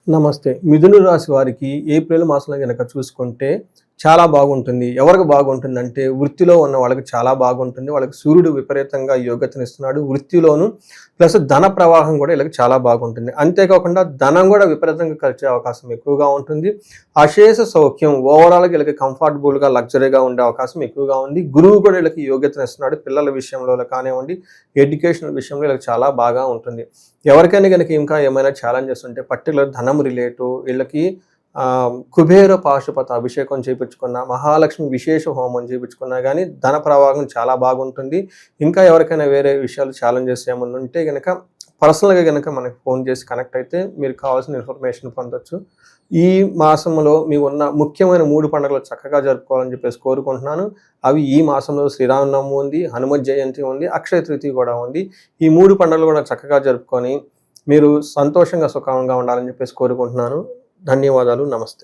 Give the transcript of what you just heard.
నమస్తే. మిథున రాశి వారికి ఏప్రిల్ మాసంలో గనక చూసుకుంటే చాలా బాగుంటుంది. ఎవరికి బాగుంటుందంటే వృత్తిలో ఉన్న వాళ్ళకి చాలా బాగుంటుంది. వాళ్ళకి సూర్యుడు విపరీతంగా యోగ్యతనిస్తున్నాడు. వృత్తిలోను ప్లస్ ధన ప్రవాహం కూడా వీళ్ళకి చాలా బాగుంటుంది. అంతేకాకుండా ధనం కూడా విపరీతంగా ఖర్చే అవకాశం ఎక్కువగా ఉంటుంది. అశేష సౌఖ్యం ఓవరాల్‌గా వీళ్ళకి కంఫర్టబుల్‌గా, లగ్జరీగా ఉండే అవకాశం ఎక్కువగా ఉంది. గురువు కూడా వీళ్ళకి యోగ్యతనిస్తున్నాడు. పిల్లల విషయంలో కానివ్వండి, ఎడ్యుకేషన్ విషయంలో వీళ్ళకి చాలా బాగా ఉంటుంది. ఎవరికైనా గనక ఇంకా ఏమైనా ఛాలెంజెస్ ఉంటే పర్టిక్యులర్ ధనం రిలేటివ్ వీళ్ళకి కుబేర పాశుపత అభిషేకం చేపించుకున్న, మహాలక్ష్మి విశేష హోమం చేపించుకున్నా గానీ ధన ప్రవాహం చాలా బాగుంటుంది. ఇంకా ఎవరికైనా వేరే విషయాలు ఛాలెంజెస్ ఏమన్నా ఉంటే గనక పర్సనల్‌గా గనక మనకు ఫోన్ చేసి కనెక్ట్ అయితే మీరు కావాల్సిన ఇన్ఫర్మేషన్ పొందొచ్చు. ఈ మాసంలో మీకున్న ముఖ్యమైన 3 పండుగలు చక్కగా జరుపుకోవాలని చెప్పేసి కోరుకుంటున్నాను. అవి ఈ మాసంలో శ్రీరామనవమి ఉంది, హనుమత్ జయంతి ఉంది, అక్షయ తృతీయ కూడా ఉంది. ఈ 3 పండుగలు కూడా చక్కగా జరుపుకొని మీరు సంతోషంగా, సుఖంగా ఉండాలని చెప్పేసి కోరుకుంటున్నాను. ధన్యవాదాలు. నమస్తే.